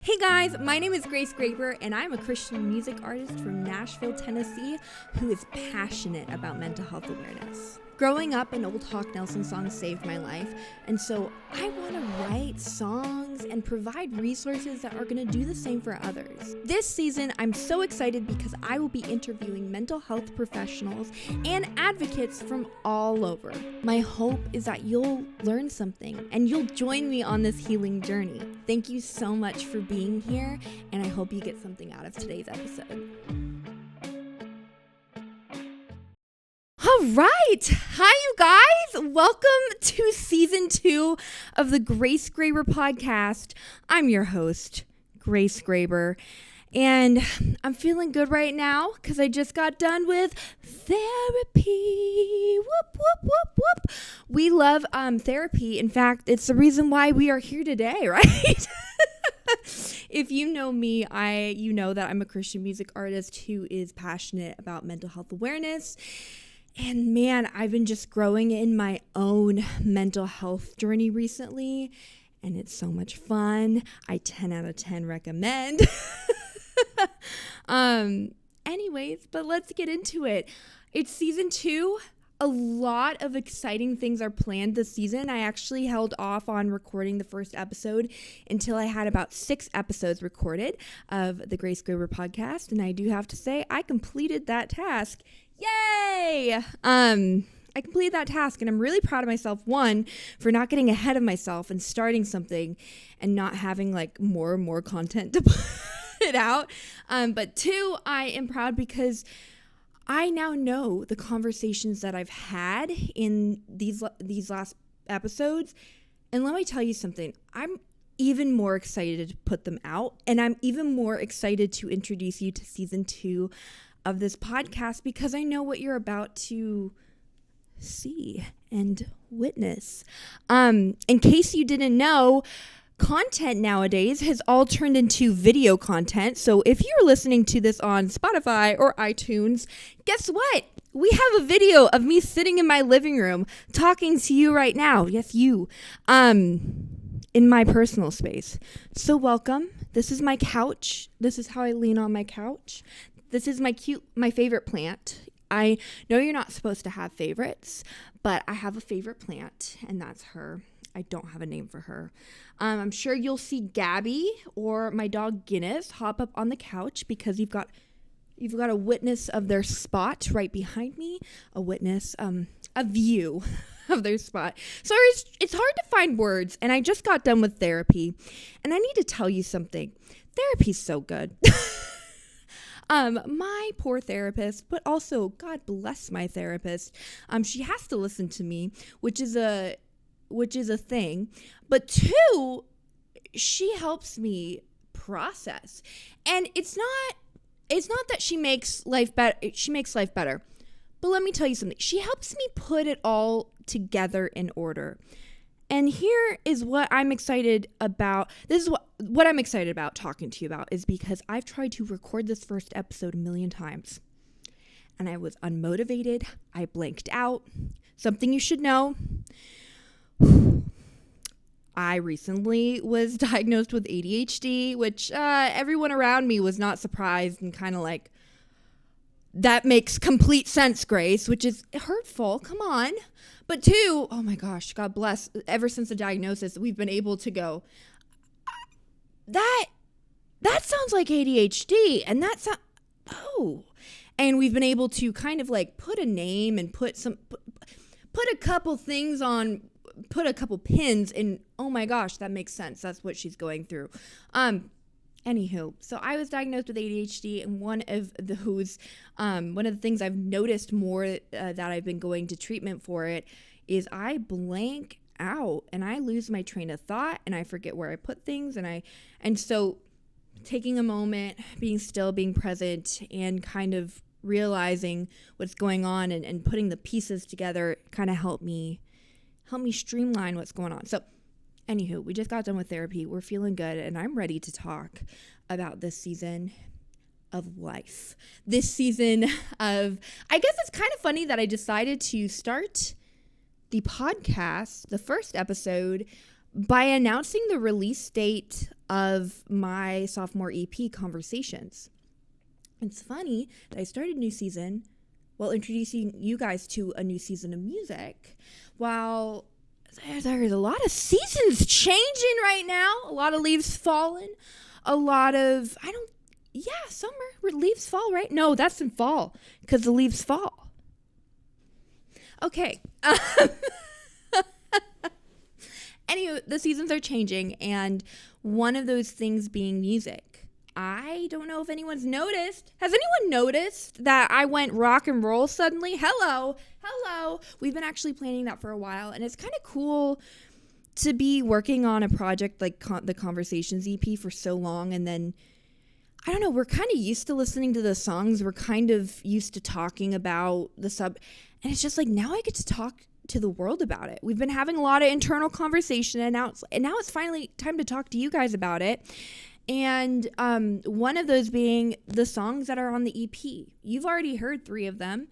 Hey guys, my name is Grace Graber, and I'm a Christian music artist from Nashville, Tennessee, who is passionate about mental health awareness. Growing up, an old Hawk Nelson song saved my life, and so I want to write songs and provide resources that are going to do the same for others. This season, I'm so excited because I will be interviewing mental health professionals and advocates from all over. My hope is that you'll learn something and you'll join me on this healing journey. Thank you so much for being here, and I hope you get something out of today's episode. All right. Hi, you guys. Welcome to season 2 of the Grace Graber podcast. I'm your host, Grace Graber, and I'm feeling good right now because I just got done with therapy. Whoop, whoop, whoop, whoop. We love therapy. In fact, it's the reason why we are here today, right? If you know me, you know that I'm a Christian music artist who is passionate about mental health awareness. And man, I've been just growing in my own mental health journey recently, and it's so much fun. I 10 out of 10 recommend. Anyways, but let's get into it. It's season 2. A lot of exciting things are planned this season. I actually held off on recording the first episode until I had about 6 episodes recorded of the Grace Graber podcast, and I do have to say I completed that task. Yay! I completed that task, and I'm really proud of myself, one, for not getting ahead of myself and starting something and not having like more and more content to put out. But two, I am proud because I now know the conversations that I've had in these last episodes, and let me tell you something. I'm even more excited to put them out, and I'm even more excited to introduce you to season 2 of this podcast because I know what you're about to see and witness. In case you didn't know, content nowadays has all turned into video content. So if you're listening to this on Spotify or iTunes, guess what? We have a video of me sitting in my living room talking to you right now. Yes, you. In my personal space. So welcome. This is my couch. This is how I lean on my couch. This is my favorite plant. I know you're not supposed to have favorites, but I have a favorite plant, and that's her. I don't have a name for her. I'm sure you'll see Gabby or my dog Guinness hop up on the couch because you've got a witness of their spot right behind me, a witness, a view of their spot. So it's hard to find words, and I just got done with therapy, and I need to tell you something. Therapy's so good. My poor therapist, but also God bless my therapist. She has to listen to me, which is a thing. But two, she helps me process. And it's not that she makes life better. She makes life better. But let me tell you something. She helps me put it all together in order. And here is what I'm excited about. This is what I'm excited about talking to you about is because I've tried to record this first episode a million times. And I was unmotivated. I blanked out. Something you should know. I recently was diagnosed with ADHD, which everyone around me was not surprised and kind of like, that makes complete sense, Grace, which is hurtful. Come on. But two, oh my gosh, God bless. Ever since the diagnosis, we've been able to go, that sounds like ADHD. And and we've been able to kind of like put a name and put a couple things on, put a couple pins and oh my gosh, that makes sense. That's what she's going through. Anywho, so I was diagnosed with ADHD, and one of the things I've noticed more that I've been going to treatment for it is I blank out and I lose my train of thought and I forget where I put things, and so taking a moment, being still, being present, and kind of realizing what's going on and putting the pieces together kind of helped me streamline what's going on. So anywho, we just got done with therapy. We're feeling good, and I'm ready to talk about this season of life. This season of, I guess it's kind of funny that I decided to start the podcast, the first episode, by announcing the release date of my sophomore EP, Conversations. It's funny that I started a new season while introducing you guys to a new season of music, while there's a lot of seasons changing right now, a lot of leaves falling, a lot of, summer, leaves fall, right? No, that's in fall, because the leaves fall. Okay. Anyway, the seasons are changing, and one of those things being music. I don't know if anyone's noticed. Has anyone noticed that I went rock and roll suddenly? Hello. We've been actually planning that for a while, and it's kind of cool to be working on a project like the Conversations EP for so long, and then, I don't know, we're kind of used to listening to the songs. We're kind of used to talking about the and it's just like, now I get to talk to the world about it. We've been having a lot of internal conversation, and now it's finally time to talk to you guys about it. And one of those being the songs that are on the EP. You've already heard 3 of them.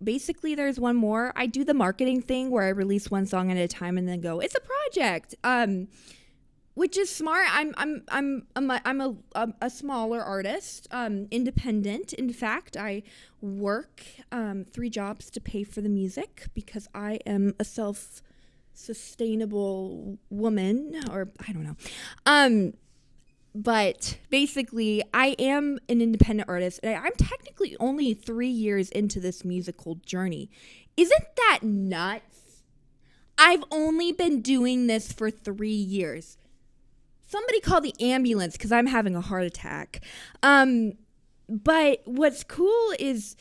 Basically, there's one more. I do the marketing thing where I release one song at a time and then go, it's a project, which is smart. I'm a smaller artist, independent. In fact, I work 3 jobs to pay for the music because I am a self-sustainable woman, or I don't know. But basically, I am an independent artist, and I'm technically only 3 years into this musical journey. Isn't that nuts? I've only been doing this for 3 years. Somebody call the ambulance because I'm having a heart attack. But what's cool is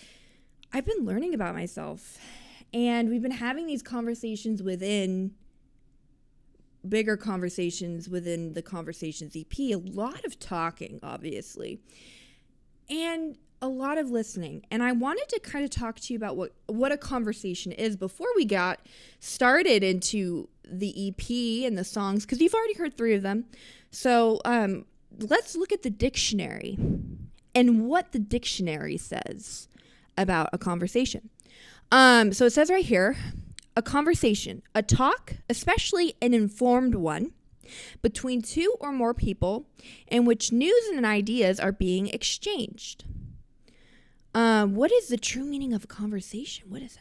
I've been learning about myself, and we've been having these conversations bigger conversations within the Conversations EP, a lot of talking, obviously, and a lot of listening. And I wanted to kind of talk to you about what a conversation is before we got started into the EP and the songs, because you've already heard 3 of them. So let's look at the dictionary and what the dictionary says about a conversation. So it says right here, a conversation, a talk, especially an informed one, between 2 or more people in which news and ideas are being exchanged. What is the true meaning of a conversation? What is it?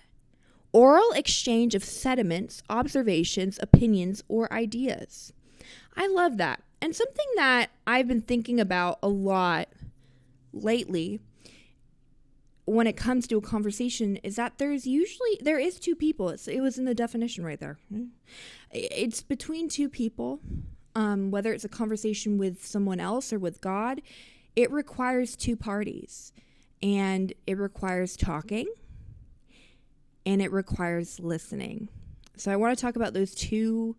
Oral exchange of sentiments, observations, opinions, or ideas. I love that. And something that I've been thinking about a lot lately when it comes to a conversation is that there is 2 people. It was in the definition right there. It's between 2 people, whether it's a conversation with someone else or with God. It requires 2 parties, and it requires talking, and it requires listening. So I want to talk about those two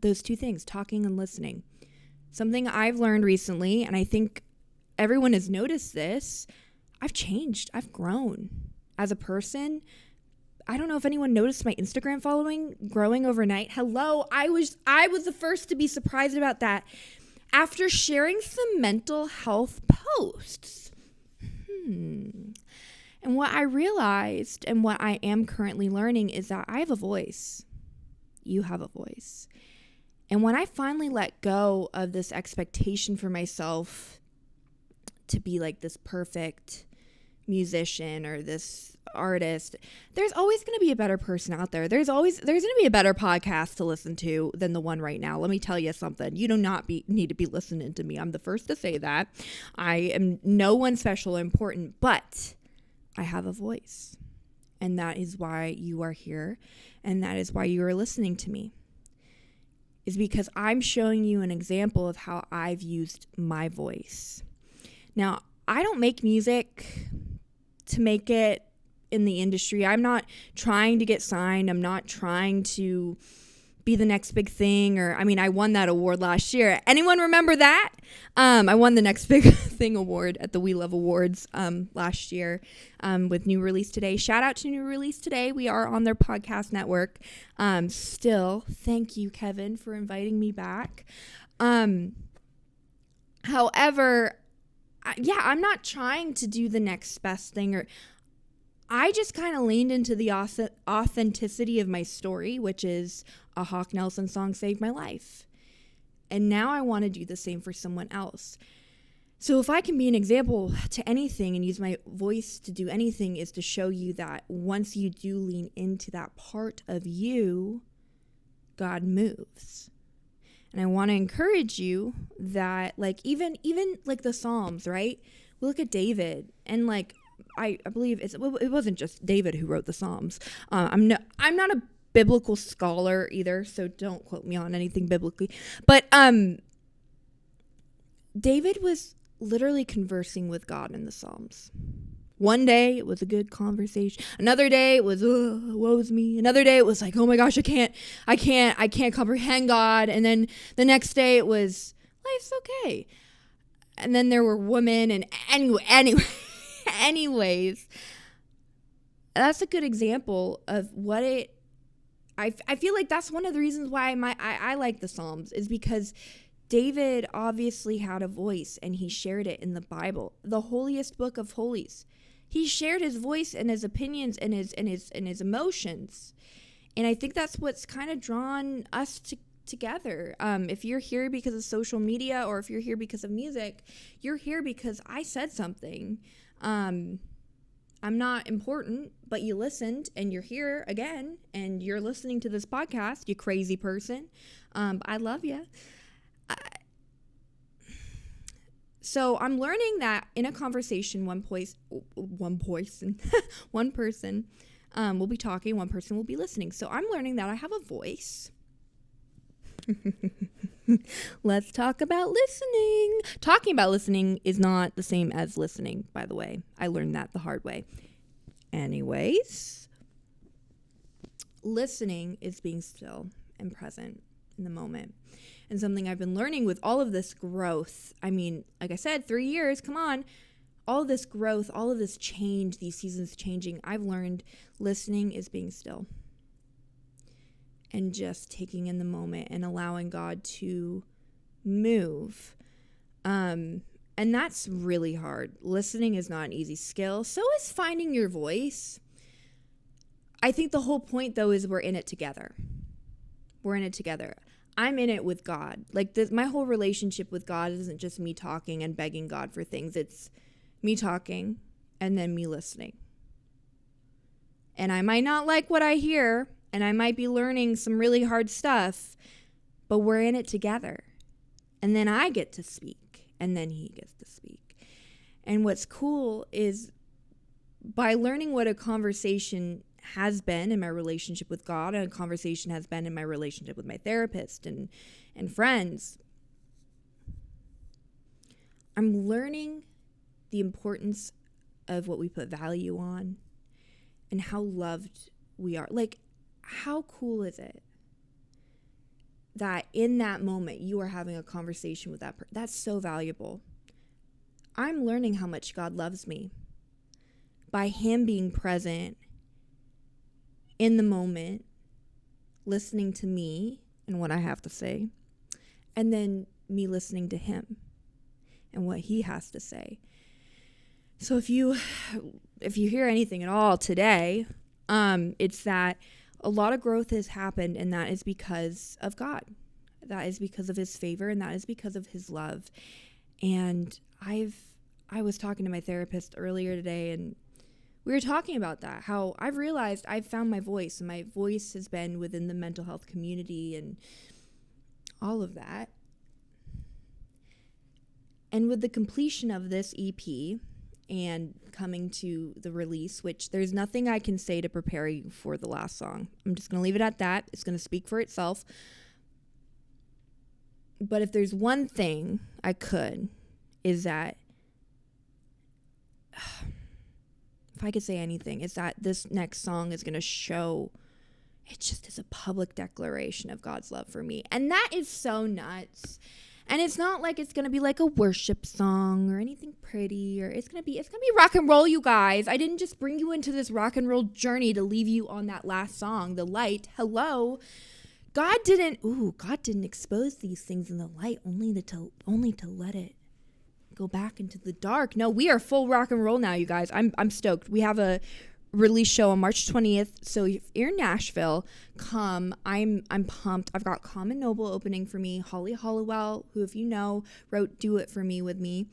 things, talking and listening. Something I've learned recently, and I think everyone has noticed this, I've changed. I've grown as a person. I don't know if anyone noticed my Instagram following growing overnight. Hello, I was the first to be surprised about that after sharing some mental health posts. And what I realized, and what I am currently learning, is that I have a voice. You have a voice. And when I finally let go of this expectation for myself to be like this perfect musician or this artist, there's always going to be a better person out there. There's going to be a better podcast to listen to than the one right now. Let me tell you something. You do not need to be listening to me. I'm the first to say that. I am no one special or important, but I have a voice. And that is why you are here. And that is why you are listening to me. Is because I'm showing you an example of how I've used my voice. Now, I don't make music to make it in the industry. I'm not trying to get signed. I'm not trying to be the next big thing. I won that award last year. Anyone remember that? I won the next big thing award at the We Love Awards last year with New Release Today. Shout out to New Release Today. We are on their podcast network. Still, thank you, Kevin, for inviting me back. However, I'm not trying to do the next best thing. I just kind of leaned into the authenticity of my story, which is a Hawk Nelson song saved my life. And now I want to do the same for someone else. So if I can be an example to anything and use my voice to do anything, is to show you that once you do lean into that part of you, God moves. And I want to encourage you that, like, even like the Psalms, right? We look at David, and like I believe it wasn't just David who wrote the Psalms. I'm not a biblical scholar either, so don't quote me on anything biblically. But David was literally conversing with God in the Psalms. One day it was a good conversation. Another day it was, woe's me. Another day it was like, oh my gosh, I can't comprehend God. And then the next day it was, life's okay. And then there were women, and anyways, that's a good example of what I feel like that's one of the reasons why I like the Psalms, is because David obviously had a voice and he shared it in the Bible, the holiest book of holies. He shared his voice and his opinions and his emotions. And I think that's what's kind of drawn us together. If you're here because of social media, or if you're here because of music, you're here because I said something. I'm not important, but you listened and you're here again and you're listening to this podcast, you crazy person. I love you. So I'm learning that in a conversation, one person will be talking, one person will be listening. So I'm learning that I have a voice. Let's talk about listening. Talking about listening is not the same as listening, by the way. I learned that the hard way. Anyways, listening is being still and present in the moment. And something I've been learning with all of this growth. I mean, like I said, 3 years, come on. All of this growth, all of this change, these seasons changing, I've learned listening is being still. And just taking in the moment and allowing God to move. And that's really hard. Listening is not an easy skill. So is finding your voice. I think the whole point, though, is we're in it together. We're in it together. I'm in it with God. Like, my whole relationship with God isn't just me talking and begging God for things. It's me talking and then me listening. And I might not like what I hear, and I might be learning some really hard stuff, but we're in it together. And then I get to speak, and then he gets to speak. And what's cool is by learning what a conversation has been in my relationship with God, and a conversation has been in my relationship with my therapist and friends, I'm learning the importance of what we put value on and how loved we are. Like, how cool is it that in that moment you are having a conversation with that person? That's so valuable. I'm learning how much God loves me by him being present in the moment, listening to me and what I have to say, and then me listening to him and what he has to say. So if you hear anything at all today, it's that a lot of growth has happened, and that is because of God. That is because of his favor, and that is because of his love. And I was talking to my therapist earlier today, and we were talking about that, how I've realized I've found my voice, and my voice has been within the mental health community and all of that. And with the completion of this EP and coming to the release, which there's nothing I can say to prepare you for the last song. I'm just going to leave it at that. It's going to speak for itself. But if there's one thing I could, is that if I could say anything, is that this next song is going to show, it just is a public declaration of God's love for me. And that is so nuts. And it's not like it's going to be like a worship song or anything pretty, or it's going to be rock and roll, you guys. I didn't just bring you into this rock and roll journey to leave you on that last song, The Light. Hello. God didn't expose these things in the light only to let it go back into the dark. No, we are full rock and roll now, you guys. I'm stoked. We have a release show on March 20th. So if you're in Nashville, come. I'm pumped. I've got Common Noble opening for me. Holly Hollowell, who, if you know, wrote Do It For Me with me.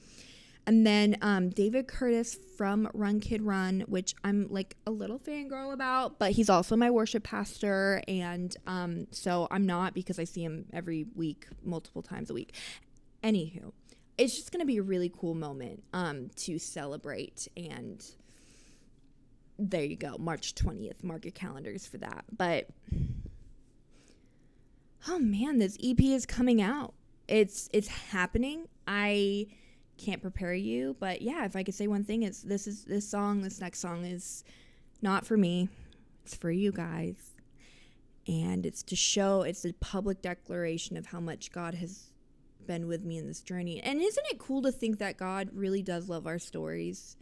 And then David Curtis from Run Kid Run, which I'm like a little fangirl about, but he's also my worship pastor. And so I'm not, because I see him every week, multiple times a week. Anywho, it's just going to be a really cool moment to celebrate. And there you go, March 20th. Mark your calendars for that. But, oh man, this EP is coming out. It's happening. I can't prepare you, but yeah, if I could say one thing, it's this next song is not for me. It's for you guys. And it's a public declaration of how much God has been with me in this journey. And isn't it cool to think that God really does love our stories,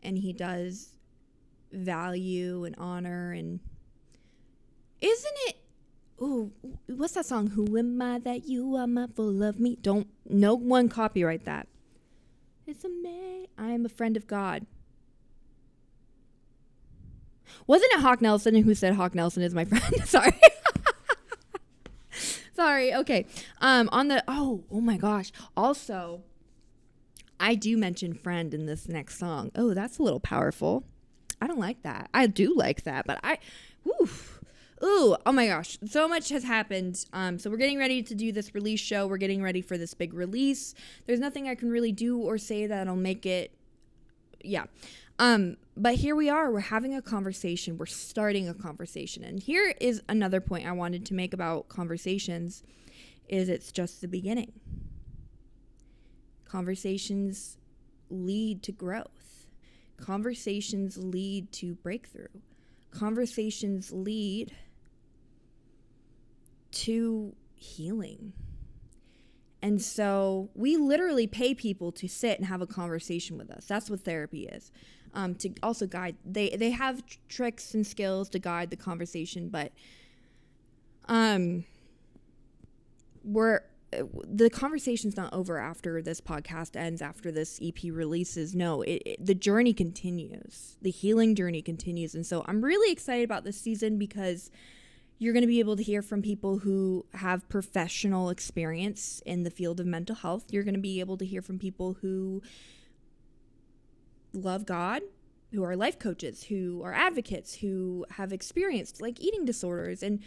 and he does value and honor? And isn't it, ooh, what's that song? Who am I that you are mindful of me? No one copyright that. I am a friend of God. Wasn't it Hawk Nelson who said Hawk Nelson is my friend? Sorry. Sorry. Okay. Oh my gosh. Also, I do mention friend in this next song. Oh, that's a little powerful. I don't like that. I do like that, but oh my gosh. So much has happened. So we're getting ready to do this release show. We're getting ready for this big release. There's nothing I can really do or say that'll make it. Yeah. But here we are. We're having a conversation. We're starting a conversation. And here is another point I wanted to make about conversations is it's just the beginning. Conversations lead to growth. Conversations lead to breakthrough. Conversations lead to healing. And so we literally pay people to sit and have a conversation with us. That's what therapy is. To also guide. They have tricks and skills to guide the conversation, but the conversation's not over after this podcast ends, after this EP releases. No, the journey continues. The healing journey continues. And so I'm really excited about this season because you're going to be able to hear from people who have professional experience in the field of mental health. You're going to be able to hear from people who love God, who are life coaches, who are advocates, who have experienced like eating disorders. And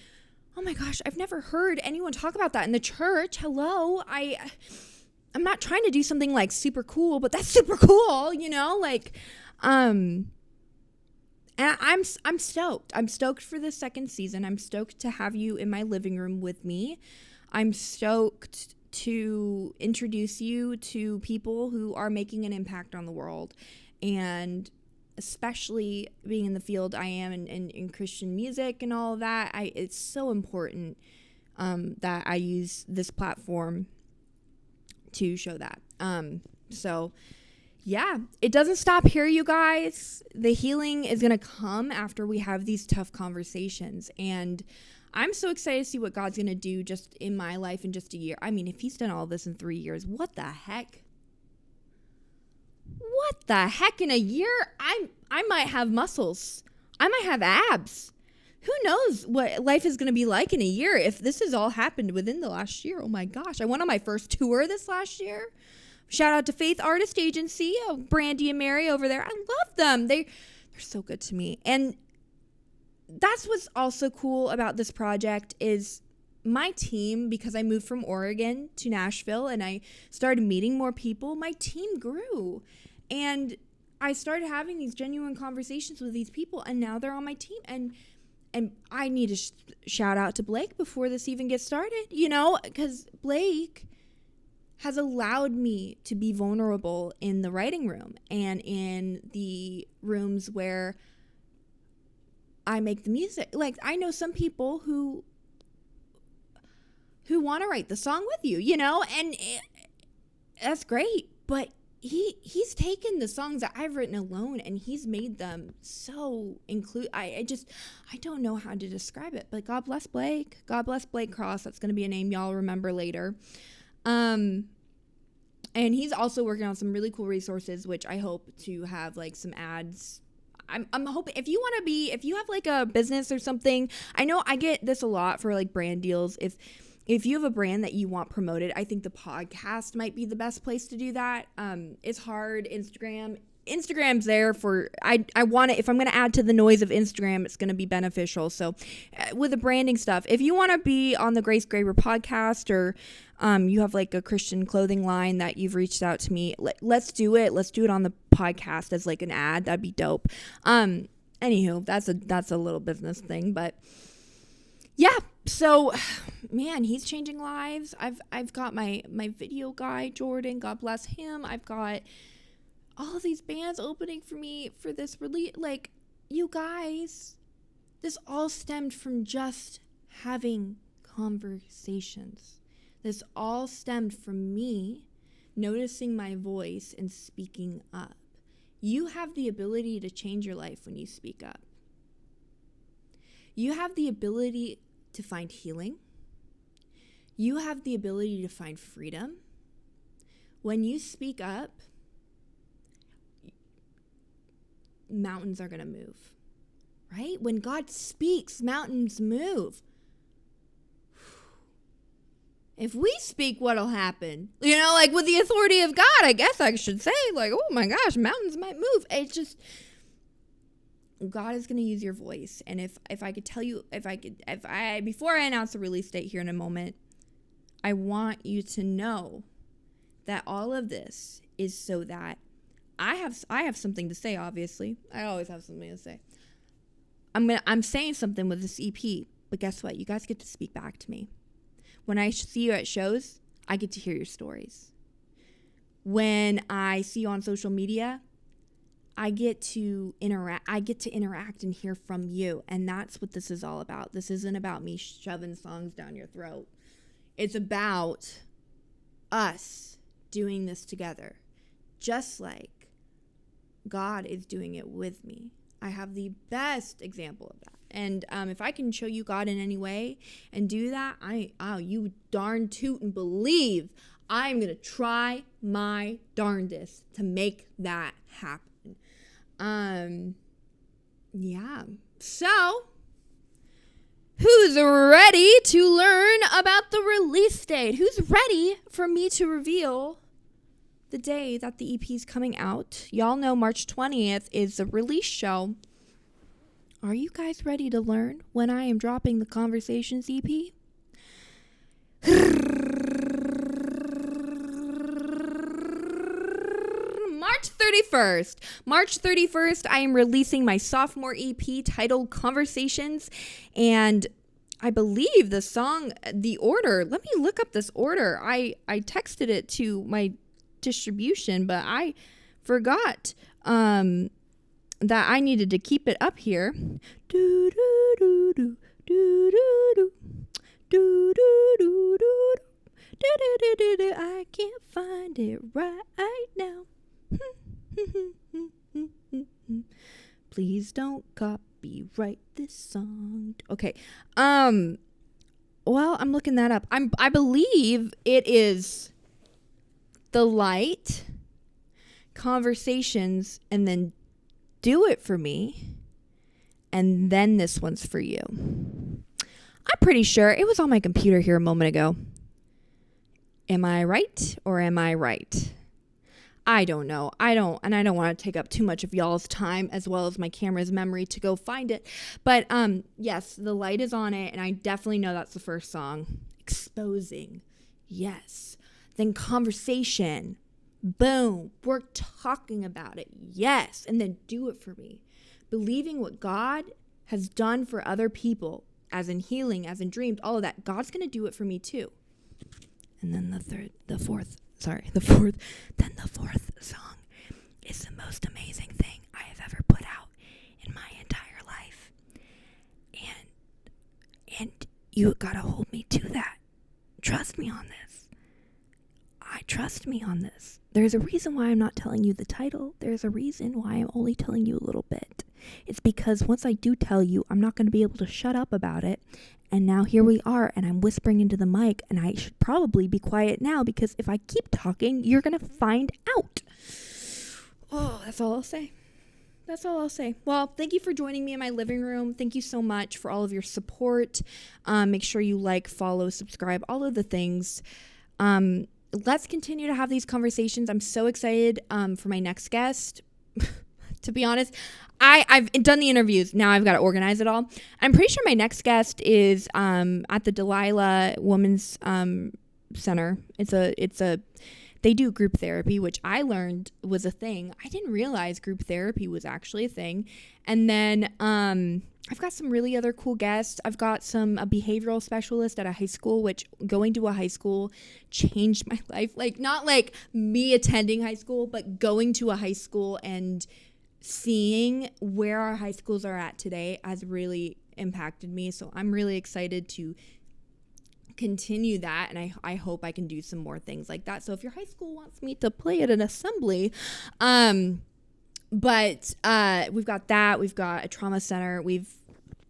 oh my gosh, I've never heard anyone talk about that in the church. Hello. I'm not trying to do something like super cool, but that's super cool, and I'm stoked. I'm stoked for the second season. I'm stoked to have you in my living room with me. I'm stoked to introduce you to people who are making an impact on the world. And especially being in the field I am in Christian music and all of that, it's so important that I use this platform to show that. So yeah, it doesn't stop here, you guys. The healing is going to come after we have these tough conversations. And I'm so excited to see what God's going to do just in my life in just a year. I mean, if he's done all this in 3 years, what the heck? What the heck? In a year, I might have muscles. I might have abs. Who knows what life is going to be like in a year if this has all happened within the last year. Oh my gosh. I went on my first tour this last year. Shout out to Faith Artist Agency, Brandy and Mary over there. I love them. They're so good to me. And that's what's also cool about this project is my team, because I moved from Oregon to Nashville and I started meeting more people, my team grew. And I started having these genuine conversations with these people, and now they're on my team. And I need to shout out to Blake before this even gets started, because Blake has allowed me to be vulnerable in the writing room and in the rooms where I make the music. Like, I know some people who want to write the song with you, and that's great. But he's taken the songs that I've written alone and he's made them so I don't know how to describe it, but God bless Blake. God bless Blake Cross. That's going to be a name y'all remember later. And he's also working on some really cool resources, which I hope to have like some ads. I'm hoping if you have like a business or something, I know I get this a lot for like brand deals. If you have a brand that you want promoted, I think the podcast might be the best place to do that. It's hard. Instagram's there for, I want it. If I'm going to add to the noise of Instagram, it's going to be beneficial. So with the branding stuff, if you want to be on the Grace Graver podcast, or you have like a Christian clothing line that you've reached out to me, let's do it. Let's do it on the podcast as like an ad. That'd be dope. Anywho, that's a little business thing, but yeah. So, man, he's changing lives. I've got my video guy, Jordan, God bless him. I've got all of these bands opening for me for this release. Like, you guys, this all stemmed from just having conversations. This all stemmed from me noticing my voice and speaking up. You have the ability to change your life when you speak up. You have the ability to find healing. You have the ability to find freedom. When you speak up, mountains are going to move, right? When God speaks, mountains move. If we speak, what'll happen? You know, like with the authority of God, I guess I should say, like, oh my gosh, mountains might move. It's just, God is going to use your voice. And if I could tell you, before I announce the release date here in a moment, I want you to know that all of this is so that I have something to say, obviously. I always have something to say. I'm saying something with this EP, but guess what? You guys get to speak back to me. When I see you at shows, I get to hear your stories. When I see you on social media, I get to interact and hear from you. And that's what this is all about. This isn't about me shoving songs down your throat. It's about us doing this together. Just like God is doing it with me. I have the best example of that. And if I can show you God in any way and do that, you darn toot and believe I'm going to try my darndest to make that happen. Yeah. So, who's ready to learn about the release date? Who's ready for me to reveal the day that the EP is coming out? Y'all know March 20th is the release show. Are you guys ready to learn when I am dropping the Conversations EP? March 31st, I am releasing my sophomore EP titled Conversations, and I believe the song, the order, let me look up this order. I texted it to my distribution, but I forgot that I needed to keep it up here. Do do do do do do do do do do do do. I can't find it right now. Please don't copyright this song. Okay. Well, I'm looking that up. I believe it is The Light, Conversations, and then Do It For Me, and then this one's for you. I'm pretty sure it was on my computer here a moment ago. Am I right or am I right? I don't know. I don't want to take up too much of y'all's time as well as my camera's memory to go find it. But yes, The Light is on it, and I definitely know that's the first song. Exposing. Yes. Then Conversation. Boom. We're talking about it. Yes. And then Do It For Me. Believing what God has done for other people, as in healing, as in dreams, all of that. God's going to do it for me too. And then the fourth song is the most amazing thing I have ever put out in my entire life. And you gotta hold me to that. Trust me on this. Trust me on this. There's a reason why I'm not telling you the title. There's a reason why I'm only telling you a little bit. It's because once I do tell you, I'm not going to be able to shut up about it. And now here we are, and I'm whispering into the mic, and I should probably be quiet now, because if I keep talking, you're going to find out. Oh, that's all I'll say. That's all I'll say. Well, thank you for joining me in my living room. Thank you so much for all of your support. Make sure you like, follow, subscribe, all of the things. Let's continue to have these conversations. I'm so excited for my next guest. To be honest, I've done the interviews. Now I've got to organize it all. I'm pretty sure my next guest is at the Delilah Women's Center. They do group therapy, which I learned was a thing. I didn't realize group therapy was actually a thing. And then I've got some really other cool guests. I've got a behavioral specialist at a high school, which going to a high school changed my life. Like, not like me attending high school, but going to a high school and seeing where our high schools are at today has really impacted me. So I'm really excited to continue that, and I hope I can do some more things like that. So if your high school wants me to play at an assembly, but we've got that, we've got a trauma center,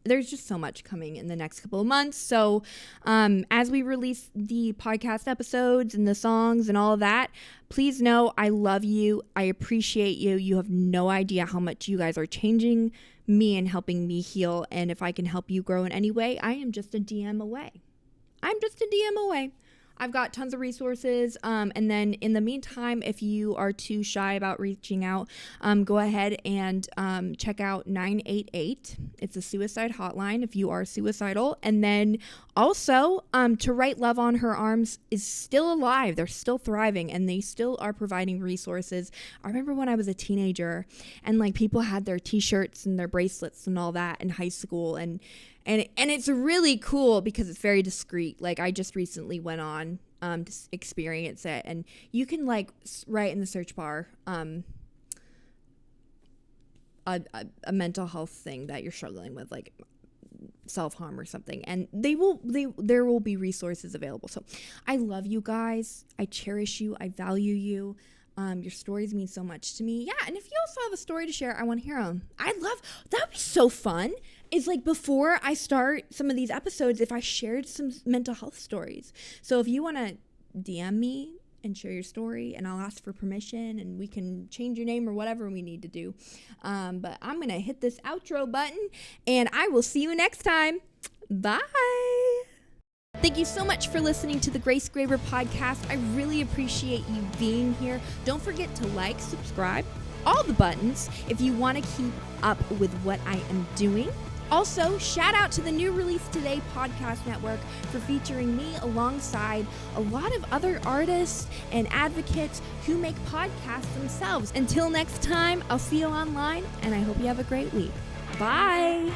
there's just so much coming in the next couple of months. So as we release the podcast episodes and the songs and all of that, please know I love you. I appreciate you. You have no idea how much you guys are changing me and helping me heal. And if I can help you grow in any way, I am just a DM away. I've got tons of resources. And then in the meantime, if you are too shy about reaching out, go ahead and check out 988. It's a suicide hotline if you are suicidal. And then also, To Write Love on Her Arms is still alive. They're still thriving, and they still are providing resources. I remember when I was a teenager and like people had their t-shirts and their bracelets and all that in high school, and it's really cool because it's very discreet. Like, I just recently went on to experience it, and you can like write in the search bar a mental health thing that you're struggling with, like self-harm or something, and there will be resources available. So I love you guys. I cherish you. I value you. Your stories mean so much to me. Yeah, and if you also have a story to share, I want to hear them. That would be so fun. It's like before I start some of these episodes, if I shared some mental health stories. So if you want to DM me and share your story, and I'll ask for permission, and we can change your name or whatever we need to do. But I'm going to hit this outro button, and I will see you next time. Bye. Thank you so much for listening to the Grace Graber podcast. I really appreciate you being here. Don't forget to like, subscribe, all the buttons if you want to keep up with what I am doing. Also, shout out to the New Release Today podcast network for featuring me alongside a lot of other artists and advocates who make podcasts themselves. Until next time, I'll see you online, and I hope you have a great week. Bye.